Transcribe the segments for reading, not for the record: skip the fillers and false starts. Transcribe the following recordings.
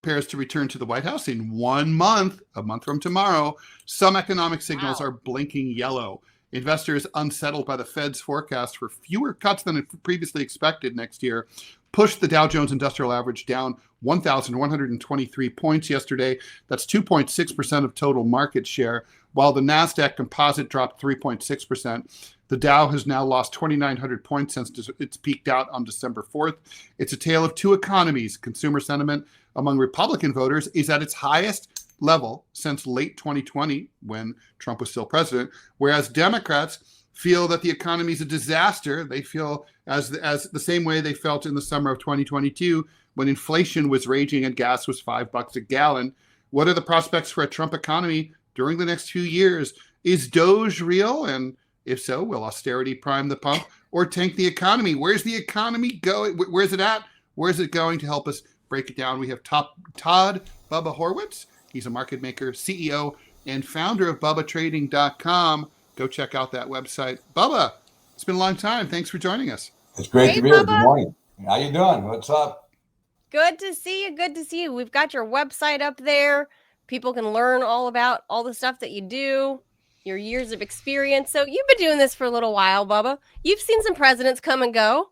prepares to return to the White House in 1 month, a month from tomorrow, some economic signals are blinking yellow. Investors unsettled by the Fed's forecast for fewer cuts than previously expected next year pushed the Dow Jones Industrial Average down 1,123 points yesterday. That's 2.6% of total market share, while the NASDAQ composite dropped 3.6%. The Dow has now lost 2,900 points since it's peaked out on December 4th. It's a tale of two economies. Consumer sentiment among Republican voters is at its highest level since late 2020, when Trump was still president, whereas Democrats feel that the economy is a disaster. They feel as the same way they felt in the summer of 2022 when inflation was raging and gas was $5 a gallon. What are the prospects for a Trump economy during the next few years? Is Doge real? And if so, will austerity prime the pump or tank the economy? Where's the economy going? Where's it at? Where's it going? To help us break it down, we have Todd Bubba Horwitz. He's a market maker, CEO, and founder of BubbaTrading.com. Go check out that website. Bubba, it's been a long time. Thanks for joining us. It's great to be here. Good morning. How you doing? What's up? Good to see you. Good to see you. We've got your website up there. People can learn all about all the stuff that you do, your years of experience. So you've been doing this for a little while, Bubba. You've seen some presidents come and go.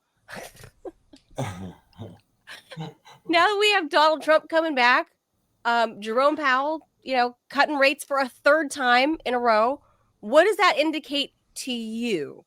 Now that we have Donald Trump coming back, Jerome Powell, cutting rates for a third time in a row. What does that indicate to you?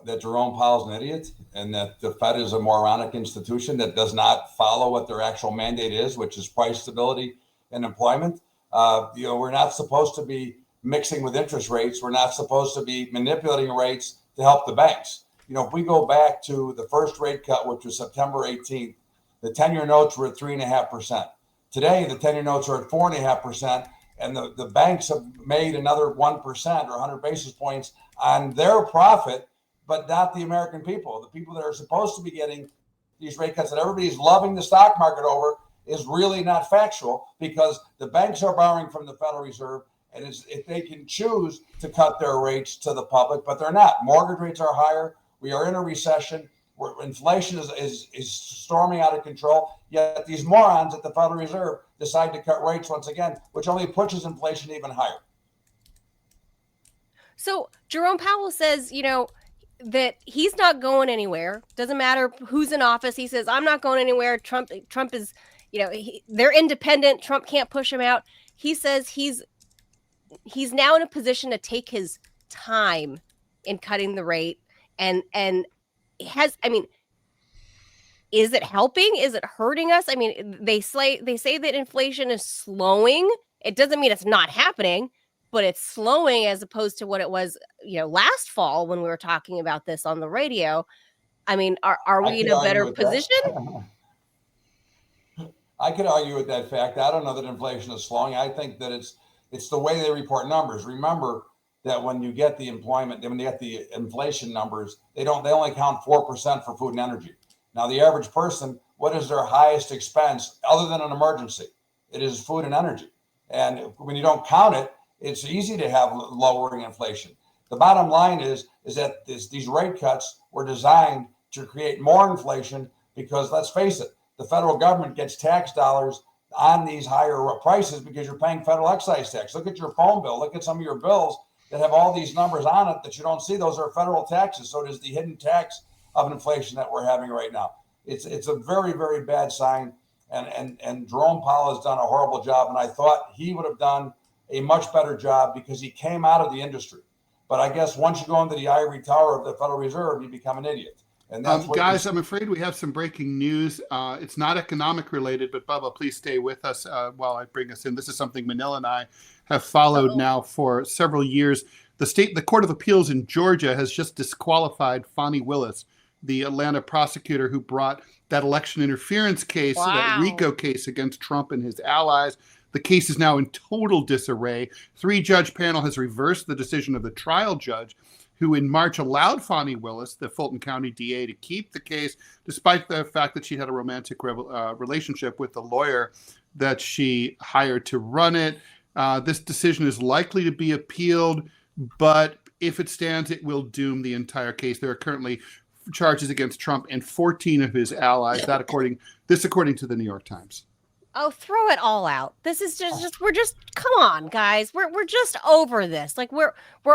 That Jerome Powell's an idiot and that the Fed is a moronic institution that does not follow what their actual mandate is, which is price stability and employment. We're not supposed to be mixing with interest rates. We're not supposed to be manipulating rates to help the banks. If we go back to the first rate cut, which was September 18th, the 10-year notes were at 3.5%. Today, the 10-year notes are at 4.5%, and the banks have made another 1% or 100 basis points on their profit, but not the American people. The people that are supposed to be getting these rate cuts that everybody's loving the stock market over is really not factual, because the banks are borrowing from the Federal Reserve, and if they can choose to cut their rates to the public, but they're not. Mortgage rates are higher. We are in a recession where inflation is storming out of control. Yet these morons at the Federal Reserve decide to cut rates once again, which only pushes inflation even higher. So Jerome Powell says, that he's not going anywhere. Doesn't matter who's in office. He says, I'm not going anywhere. Trump is, they're independent. Trump can't push him out. He says he's now in a position to take his time in cutting the rate and is it helping? Is it hurting us? They say that inflation is slowing. It doesn't mean it's not happening, but it's slowing as opposed to what it was, last fall when we were talking about this on the radio. Are we in a better position? I could argue with that fact. I don't know that inflation is slowing. I think that it's the way they report numbers. Remember that when you get the inflation numbers, they only count 4% for food and energy. Now, the average person, what is their highest expense other than an emergency? It is food and energy. And when you don't count it, it's easy to have lowering inflation. The bottom line is that these rate cuts were designed to create more inflation because, let's face it, the federal government gets tax dollars on these higher prices because you're paying federal excise tax. Look at your phone bill. Look at some of your bills that have all these numbers on it that you don't see. Those are federal taxes. So it is the hidden tax of inflation that we're having right now. It's a very, very bad sign. And Jerome Powell has done a horrible job. And I thought he would have done a much better job because he came out of the industry. But I guess once you go into the ivory tower of the Federal Reserve, you become an idiot. And that's guys, I'm afraid we have some breaking news. It's not economic related, but Bubba, please stay with us while I bring us in. This is something Manila and I have followed now for several years. The Court of Appeals in Georgia has just disqualified Fani Willis, the Atlanta prosecutor who brought that election interference case, that RICO case against Trump and his allies. The case is now in total disarray. 3-judge panel has reversed the decision of the trial judge, who in March allowed Fani Willis, the Fulton County DA, to keep the case, despite the fact that she had a romantic relationship with the lawyer that she hired to run it. This decision is likely to be appealed, but if it stands, it will doom the entire case. There are currently charges against Trump and 14 of his allies. According to the New York Times. Oh, throw it all out. This is we're just come on, guys. We're just over this. Like we're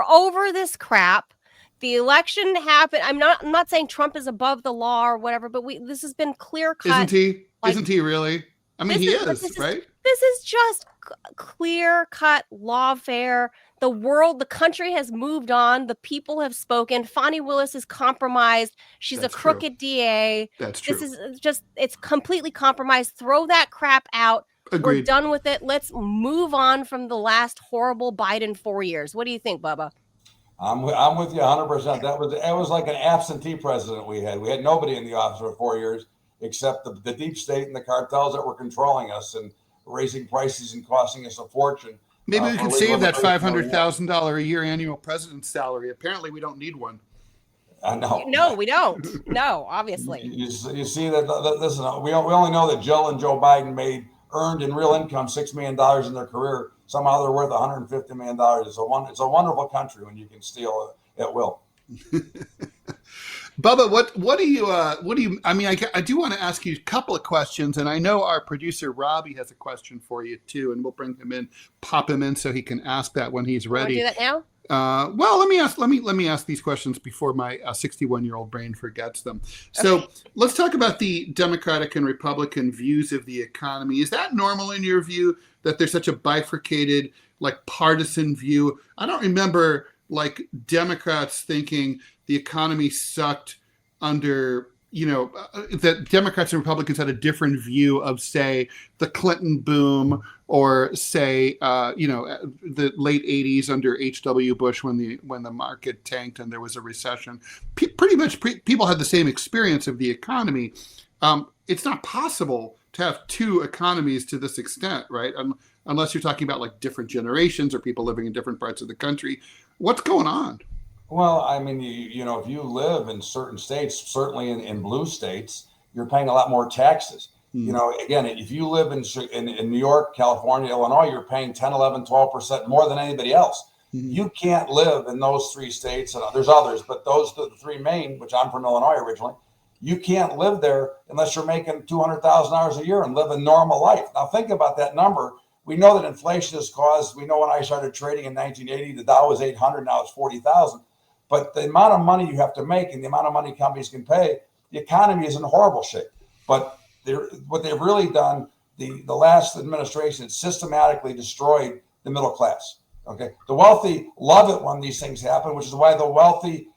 over this crap. The election happened. I'm not saying Trump is above the law or whatever, but this has been clear cut. Isn't he? Like, Isn't he really? I mean, he is, right? This is just clear cut lawfare. The country has moved on. The people have spoken. Fani Willis is compromised. She's a crooked DA. That's true. This is it's completely compromised. Throw that crap out. Agreed. We're done with it. Let's move on from the last horrible Biden 4 years. What do you think, Bubba? I'm with you 100%. That was like an absentee president we had. We had nobody in the office for 4 years except the deep state and the cartels that were controlling us and raising prices and costing us a fortune. Maybe we could save that $500,000 a year annual president's salary. Apparently, we don't need one. I know. No, we don't. No, obviously. You see that? Listen, we only know that Jill and Joe Biden earned in real income $6 million in their career. Somehow they're worth $150 million. It's a wonderful country when you can steal at will. Bubba, what do you? I mean, I do want to ask you a couple of questions, and I know our producer Robbie has a question for you too, and we'll bring him in, pop him in, so he can ask that when he's ready. Do that now? Well, let me ask these questions before my 61-year-old brain forgets them. So Okay. Let's talk about the Democratic and Republican views of the economy. Is that normal in your view that there's such a bifurcated, like partisan view? I don't remember like Democrats thinking the economy sucked under, that Democrats and Republicans had a different view of, say, the Clinton boom or say, the late 80s under H.W. Bush when the market tanked and there was a recession. Pretty much people had the same experience of the economy. It's not possible to have two economies to this extent, right? Unless you're talking about like different generations or people living in different parts of the country. What's going on? Well, I mean, if you live in certain states, certainly in blue states, you're paying a lot more taxes. Again, if you live in New York, California, Illinois, you're paying 10, 11, 12% more than anybody else. You can't live in those three states, and there's others, but those are the three main, which I'm from Illinois originally. You can't live there unless you're making $200,000 a year and live a normal life. Now, think about that number. We know that inflation has caused, we know when I started trading in 1980, the Dow was 800, now it's 40,000. But the amount of money you have to make and the amount of money companies can pay, the economy is in horrible shape. But what they've really done, the last administration systematically destroyed the middle class. Okay, the wealthy love it when these things happen, which is why the wealthy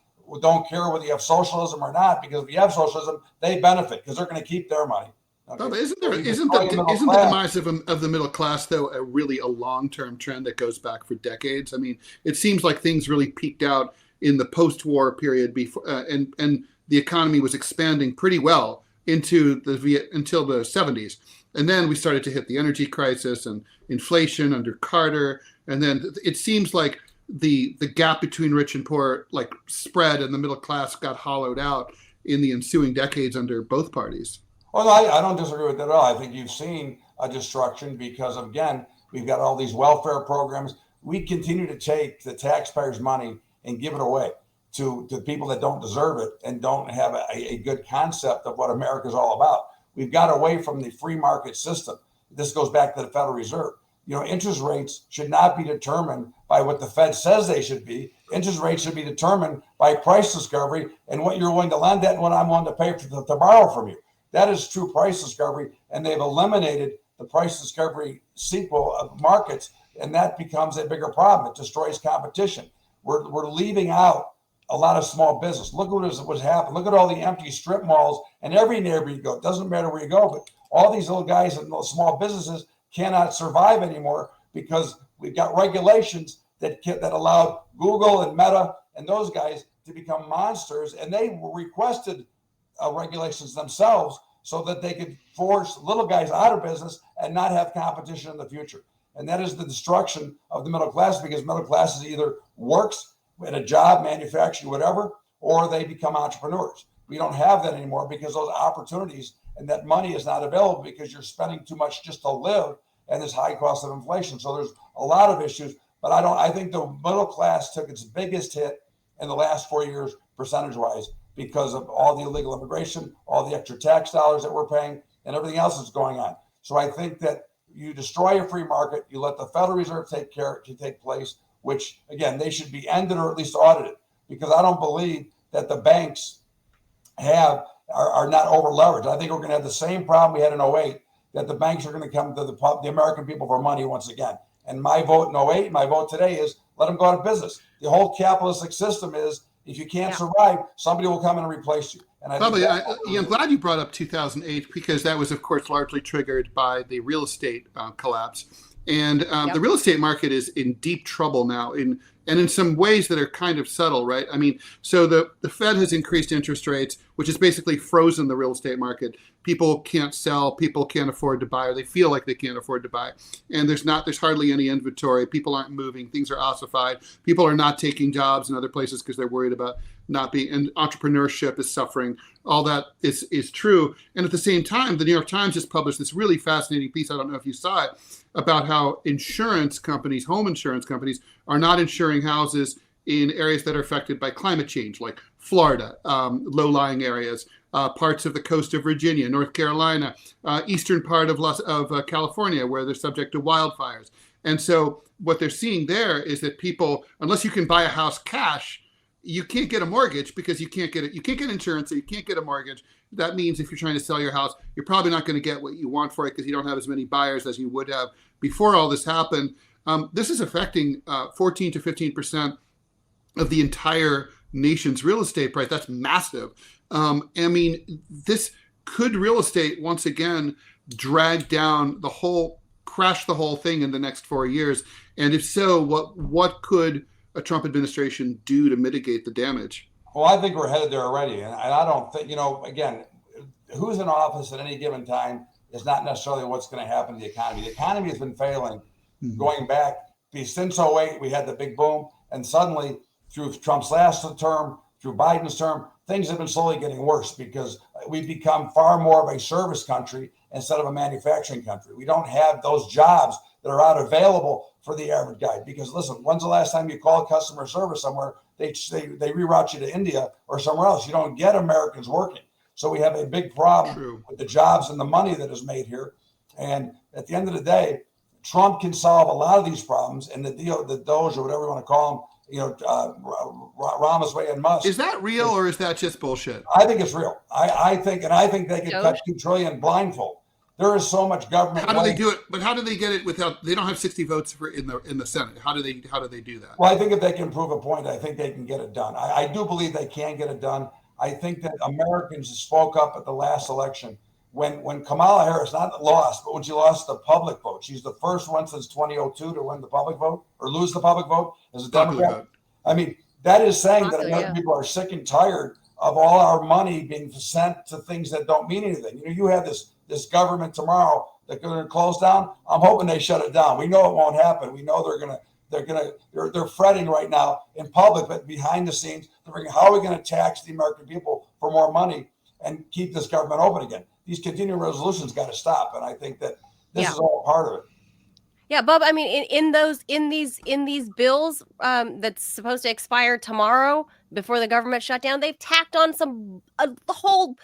don't care whether you have socialism or not, because if you have socialism, they benefit because they're going to keep their money. Okay. But isn't the demise of the middle class though really a long-term trend that goes back for decades? I mean, it seems like things really peaked out in the post-war period before, and the economy was expanding pretty well until the 70s, and then we started to hit the energy crisis and inflation under Carter, and then it seems like the gap between rich and poor like spread, and the middle class got hollowed out in the ensuing decades under both parties. Well, I don't disagree with that at all. I think you've seen a destruction because, again, we've got all these welfare programs. We continue to take the taxpayers' money and give it away to people that don't deserve it and don't have a good concept of what America's all about. We've got away from the free market system. This goes back to the Federal Reserve. Interest rates should not be determined by what the Fed says they should be. Interest rates should be determined by price discovery and what you're willing to lend at and what I'm willing to pay to borrow from you. That is true price discovery, and they've eliminated the price discovery sequel of markets, and that becomes a bigger problem. It destroys competition. We're leaving out a lot of small business. Look at what's happened. Look at all the empty strip malls in every neighborhood you go. It doesn't matter where you go, but all these little guys and those small businesses cannot survive anymore because we've got regulations that allowed Google and Meta and those guys to become monsters, and they requested regulations themselves so that they could force little guys out of business and not have competition in the future. And that is the destruction of the middle class, because middle class is either works at a job, manufacturing, whatever, or they become entrepreneurs. We don't have that anymore because those opportunities and that money is not available because you're spending too much just to live and this high cost of inflation. So there's a lot of issues, but I think the middle class took its biggest hit in the last 4 years, percentage-wise, because of all the illegal immigration, all the extra tax dollars that we're paying, and everything else that's going on. So I think that you destroy a free market, you let the Federal Reserve take place, which again, they should be ended or at least audited, because I don't believe that the banks are not over leveraged. I think we're going to have the same problem we had in 08, that the banks are going to come to the American people for money once again. And my vote in 08, my vote today is let them go out of business. The whole capitalistic system is, if you can't survive, somebody will come in and replace you. And I'm glad you brought up 2008, because that was, of course, largely triggered by the real estate collapse. And the real estate market is in deep trouble now, and in some ways that are kind of subtle, right? I mean, so the Fed has increased interest rates, which has basically frozen the real estate market. People can't sell, people can't afford to buy, or they feel like they can't afford to buy. And there's hardly any inventory. People aren't moving, things are ossified. People are not taking jobs in other places because they're worried about not being, and entrepreneurship is suffering. All that is true. And at the same time, the New York Times just published this really fascinating piece, I don't know if you saw it, about how insurance companies, home insurance companies, are not insuring houses in areas that are affected by climate change, like Florida, low-lying areas, parts of the coast of Virginia, North Carolina, eastern part of California, where they're subject to wildfires. And so what they're seeing there is that people, unless you can buy a house cash, you can't get a mortgage because you can't get it. You can't get insurance, so you can't get a mortgage. That means if you're trying to sell your house, you're probably not going to get what you want for it because you don't have as many buyers as you would have before all this happened. This is affecting 14 to 15% of the entire nation's real estate price. That's massive. I mean, this could real estate once again drag down crash the whole thing in the next 4 years. And if so, what could a Trump administration do to mitigate the damage? Well, I think we're headed there already. And I don't think, again, who's in office at any given time is not necessarily what's going to happen to the economy. The economy has been failing going back. Since 08, we had the big boom. And suddenly, through Trump's last term, through Biden's term, things have been slowly getting worse because we've become far more of a service country instead of a manufacturing country. We don't have those jobs that are out available for the average guy. Because listen, when's the last time you called customer service somewhere? They reroute you to India or somewhere else. You don't get Americans working. So we have a big problem with the jobs and the money that is made here. And at the end of the day, Trump can solve a lot of these problems. And the Doge or whatever you want to call them, Ramaswamy and Musk. Is that real or is that just bullshit? I think it's real. I think they can cut $2 trillion blindfold. There is so much government. How do they do it? But how do they get it without? They don't have 60 votes in the Senate. How do they do that? Well, I think if they can prove a point, I think they can get it done. I do believe they can get it done. I think that Americans spoke up at the last election when Kamala Harris not lost, but when she lost the public vote. She's the first one since 2002 to win the public vote or lose the public vote as a Democrat. I mean, that is saying that American people are sick and tired of all our money being sent to things that don't mean anything. You have this government tomorrow that they're going to close down. I'm hoping they shut it down. We know it won't happen. We know they're fretting right now in public, but behind the scenes, how are we going to tax the American people for more money and keep this government open again? These continuing resolutions got to stop, and I think that this is all part of it. Yeah, Bub. I mean, in these bills that's supposed to expire tomorrow before the government shutdown, they've tacked on the whole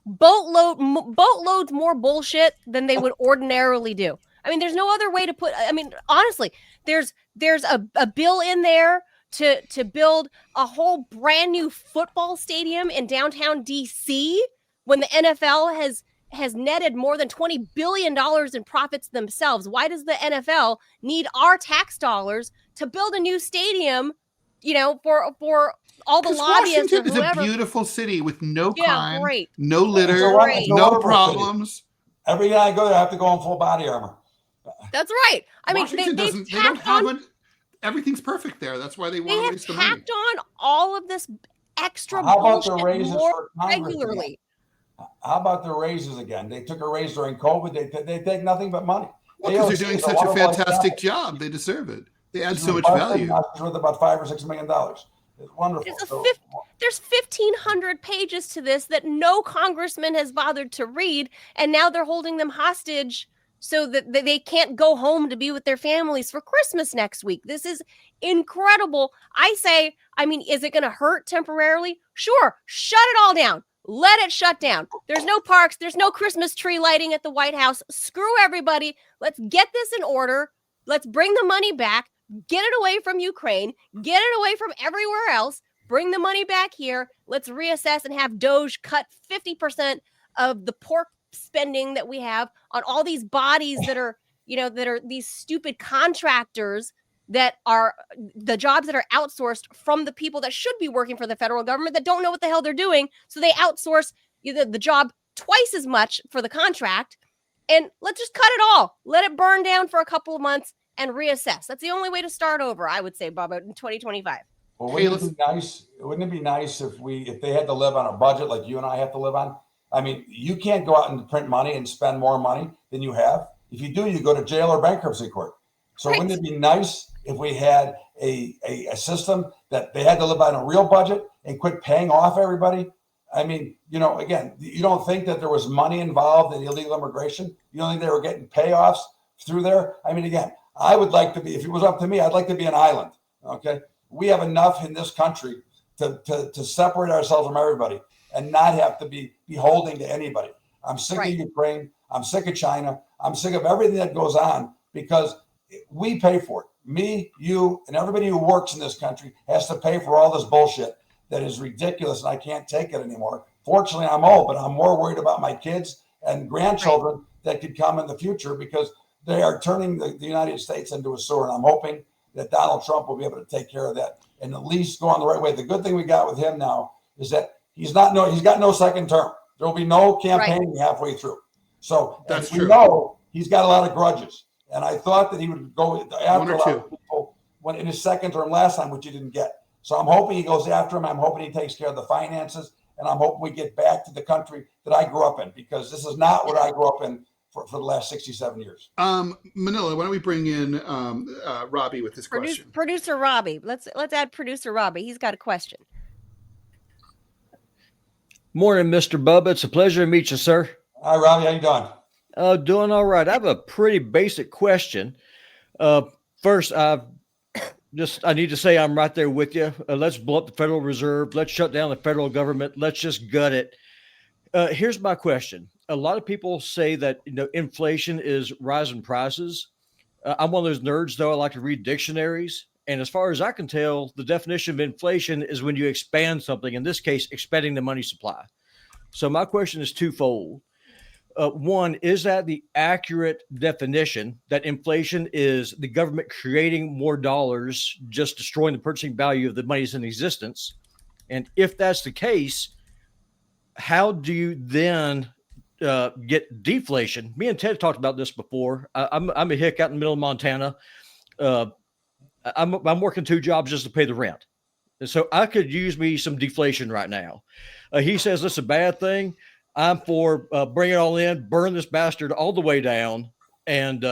boatloads more bullshit than they would ordinarily do. I mean, there's no other way to put. I mean, honestly, there's a bill in there to build a whole brand new football stadium in downtown DC when the NFL has netted more than $20 billion in profits themselves. Why does the NFL need our tax dollars to build a new stadium, for all the lobbyists Washington or whoever? Is a beautiful city with no crime, great. no litter, no problems. Every day I go there, I have to go in full body armor. That's right. I mean, Everything's perfect there. That's why they want to waste the money. They have tacked on all of this extra How about bullshit the raises more for Congress regularly. again? How about the raises again? They took a raise during COVID. They take nothing but money. Because they're doing such a fantastic job. They deserve it. They add so much value. It's worth about $5 or $6 million. It's wonderful. There's 1,500 pages to this that no congressman has bothered to read, and now they're holding them hostage so that they can't go home to be with their families for Christmas next week. This is incredible. I say, is it going to hurt temporarily? Sure. Shut it all down. Let it shut down. There's no parks. There's no Christmas tree lighting at the White House. Screw everybody. Let's get this in order. Let's bring the money back. Get it away from Ukraine. Get it away from everywhere else. Bring the money back here. Let's reassess and have Doge cut 50% of the pork spending that we have on all these bodies that are, that are these stupid contractors that are the jobs that are outsourced from the people that should be working for the federal government that don't know what the hell they're doing. So they outsource the job twice as much for the contract. And let's just cut it all. Let it burn down for a couple of months and reassess. That's the only way to start over, I would say, Bubba, in 2025. Well, wouldn't it be nice? Wouldn't it be nice if they had to live on a budget like you and I have to live on? I mean, you can't go out and print money and spend more money than you have. If you do, you go to jail or bankruptcy court. So Right. wouldn't it be nice if we had a system that they had to live on a real budget and quit paying off everybody? I mean, again, you don't think that there was money involved in illegal immigration? You don't think they were getting payoffs through there? I mean, again, I would like to be, if it was up to me, I'd like to be an island. Okay. We have enough in this country to separate ourselves from everybody and not have to be beholden to anybody. I'm sick Right. of Ukraine. I'm sick of China. I'm sick of everything that goes on because we pay for it. Me, you, and everybody who works in this country has to pay for all this bullshit that is ridiculous, and I can't take it anymore. Fortunately, I'm old, but I'm more worried about my kids and grandchildren that could come in the future because they are turning the United States into a sewer, and I'm hoping that Donald Trump will be able to take care of that and at least go on the right way. The good thing we got with him now is that he's got no second term. There will be no campaigning halfway through. So That's we true. know he's got a lot of grudges. And I thought that he would go after a lot two. of people when in his second term last time, which he didn't get. So I'm hoping he goes after him. I'm hoping he takes care of the finances. And I'm hoping we get back to the country that I grew up in, because this is not what I grew up in for the last 67 years. Manila, why don't we bring in Robbie with this question? Producer Robbie. Let's add producer Robbie. He's got a question. Morning, Mr. Bubba. It's a pleasure to meet you, sir. Hi, Robbie. How you doing? Doing all right. I have a pretty basic question. First, I need to say I'm right there with you. Let's blow up the Federal Reserve. Let's shut down the federal government. Let's just gut it. Here's my question. A lot of people say that inflation is rising prices. I'm one of those nerds, though. I like to read dictionaries. And as far as I can tell, the definition of inflation is when you expand something, in this case, expanding the money supply. So my question is twofold. One, is that the accurate definition that inflation is the government creating more dollars, just destroying the purchasing value of the monies in existence? And if that's the case, how do you then get deflation? Me and Ted talked about this before. I'm a hick out in the middle of Montana. I'm working 2 jobs just to pay the rent. And so I could use me some deflation right now. He says that's a bad thing. I'm for bring it all in, burn this bastard all the way down. And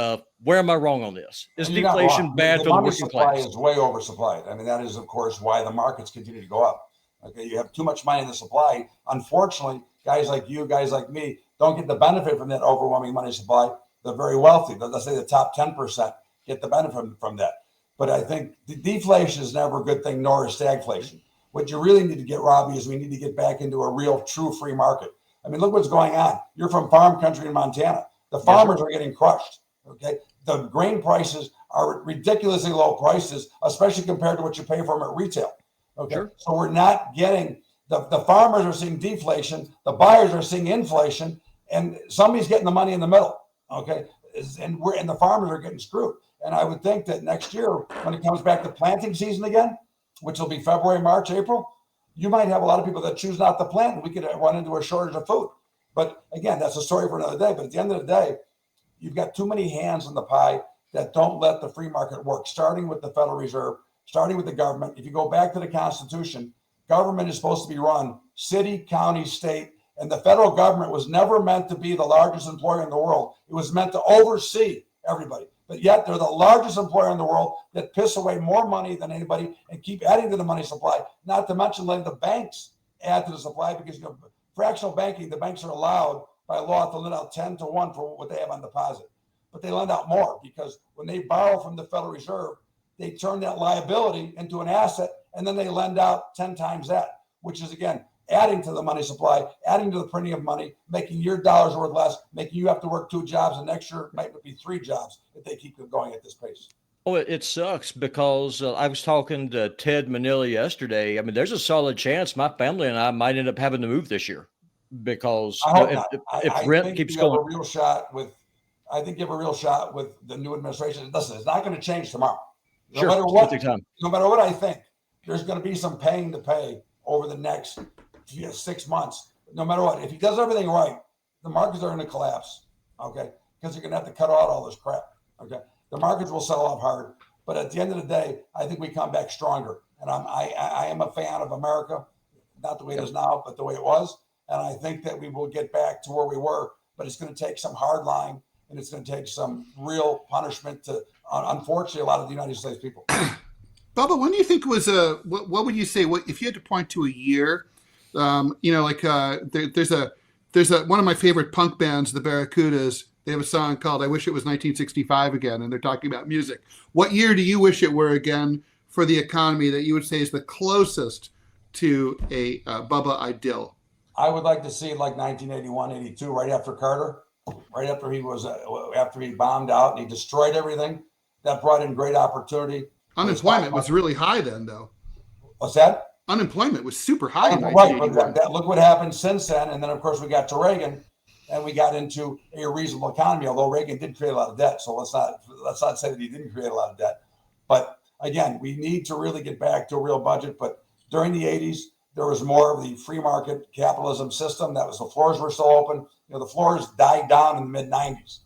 where am I wrong on this? Is deflation bad for the working supply class? is way oversupplied. I mean, that is, of course, why the markets continue to go up. Okay, you have too much money in the supply. Unfortunately, guys like you, guys like me, don't get the benefit from that overwhelming money supply. The very wealthy, let's say the top 10%, get the benefit from that. But I think the deflation is never a good thing, nor is stagflation. What you really need to get, Robbie, is we need to get back into a real, true free market. I mean, look what's going on. You're from farm country in Montana. The farmers are getting crushed. Okay, the grain prices are ridiculously low prices, especially compared to what you pay for them at retail. Okay, Sure. So we're not getting the farmers are seeing deflation, the buyers are seeing inflation, and somebody's getting the money in the middle. Okay, and the farmers are getting screwed. And I would think that next year, when it comes back to planting season again, which will be February, March, April, you might have a lot of people that choose not to plant, and we could run into a shortage of food. But again, that's a story for another day. But at the end of the day, you've got too many hands in the pie that don't let the free market work, starting with the Federal Reserve, starting with the government. If you go back to the Constitution, government is supposed to be run city, county, state, and the federal government was never meant to be the largest employer in the world. It was meant to oversee everybody. But yet they're the largest employer in the world that piss away more money than anybody and keep adding to the money supply, not to mention letting the banks add to the supply, because fractional banking, the banks are allowed by law to lend out 10-1 for what they have on deposit. But they lend out more because when they borrow from the Federal Reserve, they turn that liability into an asset, and then they lend out 10 times that, which is, again, adding to the money supply, adding to the printing of money, making your dollars worth less, making you have to work 2 jobs, and next year it might be 3 jobs if they keep going at this pace. Oh, it sucks because I was talking to Ted Manila yesterday. I mean, there's a solid chance my family and I might end up having to move this year because I hope not. if I rent think keeps you have going. a real shot with. I think you have a real shot with the new administration. Listen, it's not going to change tomorrow. No matter what, no matter what I think, there's going to be some paying to pay over the next 6 months. No matter what, if he does everything right, the markets are going to collapse. Okay, because you're going to have to cut out all this crap. Okay. The markets will sell off hard, but at the end of the day, I think we come back stronger. And I am a fan of America, not the way it is now, but the way it was. And I think that we will get back to where we were, but it's going to take some hard line, and it's going to take some real punishment to, unfortunately, a lot of the United States people. Bubba, when do you think was what would you say? What if you had to point to a year? There's one of my favorite punk bands, the Barracudas. They have a song called "I Wish It Was 1965 Again," and they're talking about music. What year do you wish it were again for the economy that you would say is the closest to a Bubba ideal? I would like to see like 1981, 82, right after Carter, right after after he bombed out and he destroyed everything. That brought in great opportunity. Unemployment was really high then, though. What's that? Unemployment was super high. Right, but look what happened since then. And then, of course, we got to Reagan. And we got into a reasonable economy, although Reagan did create a lot of debt. So let's not say that he didn't create a lot of debt. But again, we need to really get back to a real budget. But during the 80s, there was more of the free market capitalism system. That was the floors were still open. The floors died down in the mid 90s.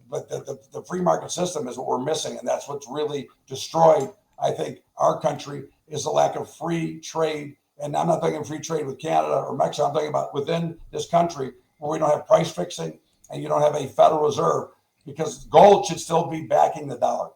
But the free market system is what we're missing. And that's what's really destroyed, I think, our country is the lack of free trade. And I'm not talking free trade with Canada or Mexico. I'm talking about within this country, where we don't have price fixing and you don't have a Federal Reserve, because gold should still be backing the dollar.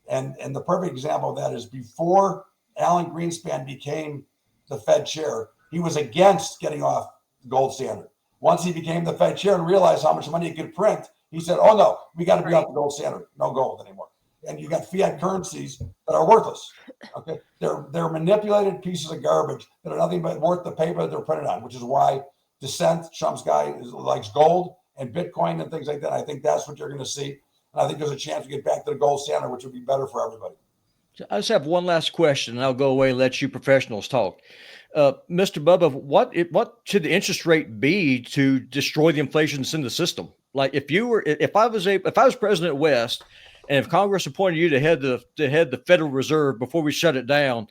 And the perfect example of that is before Alan Greenspan became the Fed chair, he was against getting off the gold standard. Once he became the Fed chair and realized how much money he could print, he said, oh no, we got to be off the gold standard, no gold anymore. And you got fiat currencies that are worthless. Okay, they're manipulated pieces of garbage that are nothing but worth the paper that they're printed on, which is why Dissent, Trump's guy, likes gold and Bitcoin and things like that. I think that's what you're going to see. And I think there's a chance to get back to the gold standard, which would be better for everybody. I just have one last question, and I'll go away and let you professionals talk. Mr. Bubba, what should the interest rate be to destroy the inflation that's in the system? Like if I was President West, and if Congress appointed you to head the Federal Reserve before we shut it down,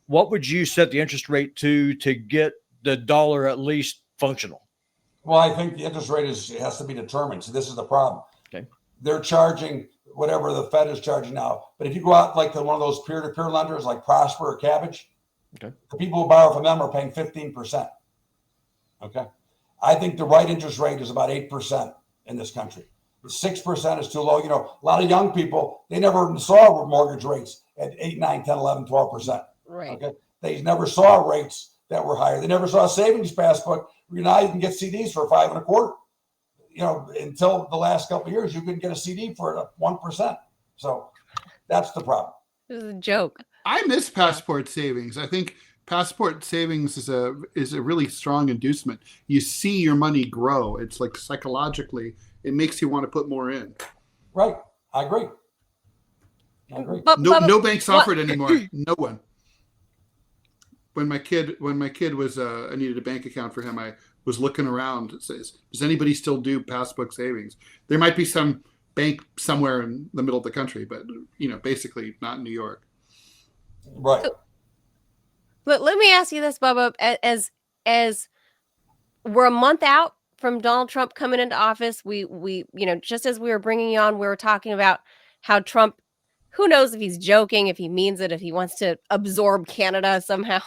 what would you set the interest rate to get the dollar at least functional? Well, I think the interest rate has to be determined. So this is the problem. Okay. They're charging whatever the Fed is charging now. But if you go out like to one of those peer-to-peer lenders like Prosper or Cabbage, okay, the people who borrow from them are paying 15%. Okay. I think the right interest rate is about 8% in this country. 6% is too low. A lot of young people, they never saw mortgage rates at 8, 9, 10, 11, 12%. Right. Okay. They never saw rates that were higher. They never saw a savings passbook. Now you can get CDs for 5 1/4. Until the last couple of years, you couldn't get a CD for 1%. So that's the problem. This is a joke. I miss passport savings. I think passport savings is a really strong inducement. You see your money grow. It's like psychologically, it makes you want to put more in. Right. I agree. No banks offer it anymore. No one. When my kid was, I needed a bank account for him. I was looking around. It says, does anybody still do passbook savings? There might be some bank somewhere in the middle of the country, but basically not in New York. Right. So, let me ask you this, Bubba. As we're a month out from Donald Trump coming into office, we just as we were bringing you on, we were talking about how Trump, who knows if he's joking, if he means it, if he wants to absorb Canada somehow.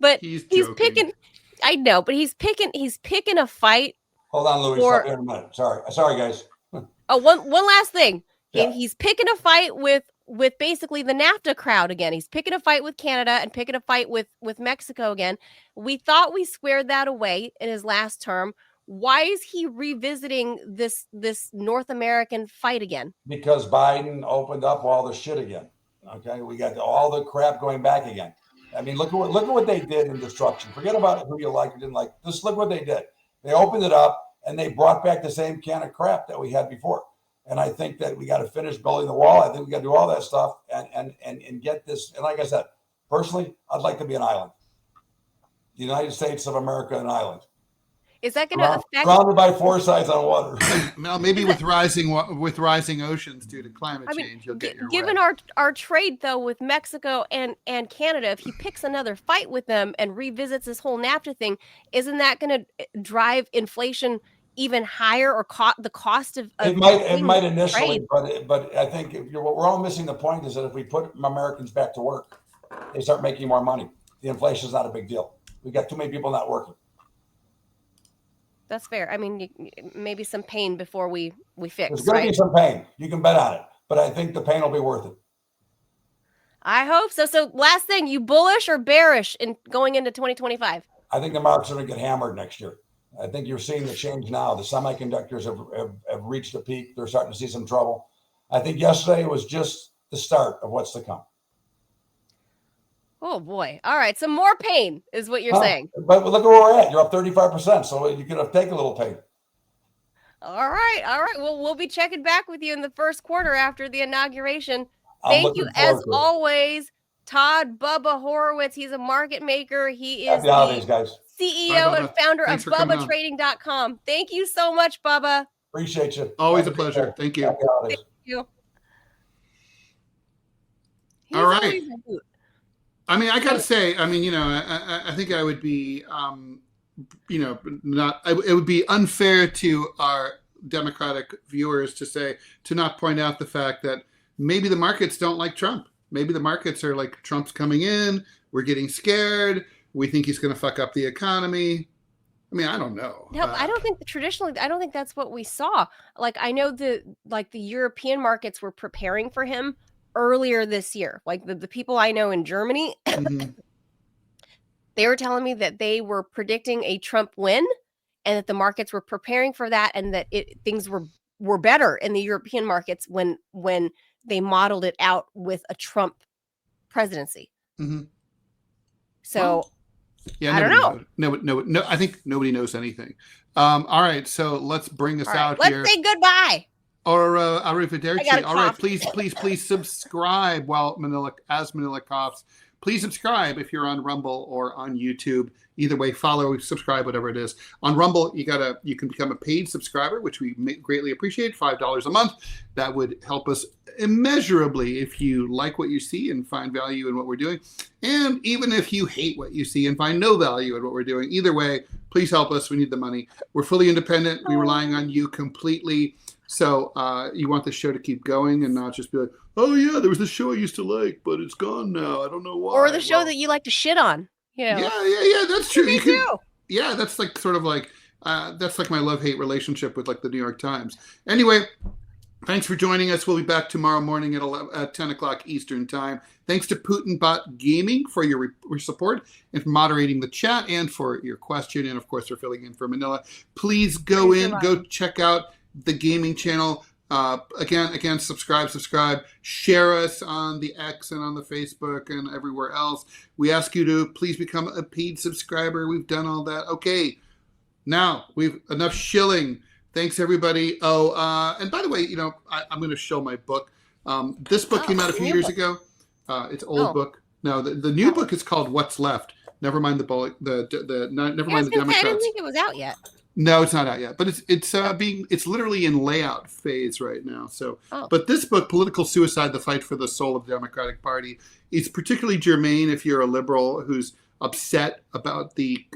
But he's picking. I know, but he's picking a fight. Hold on, Louis. Stop here in a minute. Sorry, guys. One last thing. Yeah. He's picking a fight with basically the NAFTA crowd again. He's picking a fight with Canada and picking a fight with Mexico again. We thought we squared that away in his last term. Why is he revisiting this North American fight again? Because Biden opened up all the shit again. Okay, we got all the crap going back again. I mean, look at what they did in destruction. Forget about who you like or didn't like. Just look what they did. They opened it up and they brought back the same can of crap that we had before. And I think that we got to finish building the wall. I think we got to do all that stuff and get this. And like I said, personally, I'd like to be an island. The United States of America, an island. Is that going to affect? Surrounded by 4 sides on water. Well, maybe with rising oceans due to climate change, you'll get your given way. our trade though with Mexico and Canada, if he picks another fight with them and revisits this whole NAFTA thing, isn't that going to drive inflation even higher, or the cost of it might initially, trade? but I think what we're all missing the point is that if we put Americans back to work, they start making more money. The inflation is not a big deal. We got too many people not working. That's fair. I mean, maybe some pain before we fix. There's going to be some pain. You can bet on it. But I think the pain will be worth it. I hope so. So last thing, you bullish or bearish in going into 2025? I think the market's going to get hammered next year. I think you're seeing the change now. The semiconductors have reached a peak. They're starting to see some trouble. I think yesterday was just the start of what's to come. Oh boy. All right. Some more pain is what you're saying. But look at where we're at. You're up 35%. So you could have taken a little pain. All right. Well, we'll be checking back with you in the first quarter after the inauguration. Thank you as always, Todd Bubba Horwitz. He's a market maker. He is the guys. CEO and founder of BubbaTrading.com. Thank you so much, Bubba. Appreciate you. Always a pleasure. Thank you. Thank you. All right. I mean, I got to say, I mean, I think I would be, it would be unfair to our Democratic viewers to not point out the fact that maybe the markets don't like Trump. Maybe the markets are like, Trump's coming in. We're getting scared. We think he's going to fuck up the economy. I mean, I don't know. No, I don't think I don't think that's what we saw. Like, I know the European markets were preparing for him earlier this year. Like the people I know in Germany, Mm-hmm. They were telling me that they were predicting a Trump win and that the markets were preparing for that, and that things were better in the European markets when they modeled it out with a Trump presidency. Mm-hmm. So yeah, I don't know. No, I think nobody knows anything. All right, so let's bring us out here. Let's say goodbye. Or arrivederci. All right, coffee. please subscribe while Manila coughs. Please subscribe if you're on Rumble or on YouTube. Either way, follow, subscribe, whatever it is. On Rumble, you can become a paid subscriber, which we greatly appreciate, $5 a month. That would help us immeasurably if you like what you see and find value in what we're doing. And even if you hate what you see and find no value in what we're doing, either way, please help us. We need the money. We're fully independent. We're relying on you completely. So you want the show to keep going and not just be like, oh, yeah, there was this show I used to like, but it's gone now. I don't know why. Or the show that you like to shit on. Yeah, that's true. Me too. Yeah, that's like sort of like, that's like my love-hate relationship with like the New York Times. Anyway, thanks for joining us. We'll be back tomorrow morning at 10 o'clock Eastern time. Thanks to PutinBot Gaming for your support and for moderating the chat and for your question. And, of course, for filling in for Manila. Please go check out the gaming channel. Again, subscribe, share us on the X and on the Facebook and everywhere else. We ask you to please become a paid subscriber. We've done all that. Okay. Now we've enough shilling. Thanks everybody. Oh, and by the way, I'm going to show my book. This book came out a few years ago. It's an old book. No, the new book is called What's Left. Never mind never mind the Democrats. I didn't think it was out yet. No, it's not out yet, but it's literally in layout phase right now. So, But this book, Political Suicide: The Fight for the Soul of the Democratic Party, is particularly germane if you're a liberal who's upset about the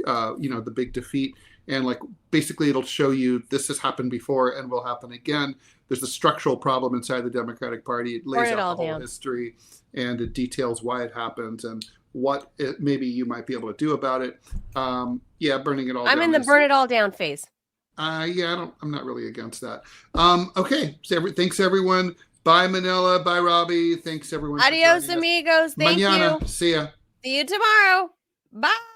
big defeat. And like basically, it'll show you this has happened before and will happen again. There's a structural problem inside the Democratic Party. It lays out the whole history and it details why it happened and what maybe you might be able to do about it. Burning it all down. I'm in the burn it all down phase. I'm not really against that. Okay. So thanks everyone. Bye Manila. Bye Robbie. Thanks everyone. Adios amigos. Thank you. See ya. See you tomorrow. Bye.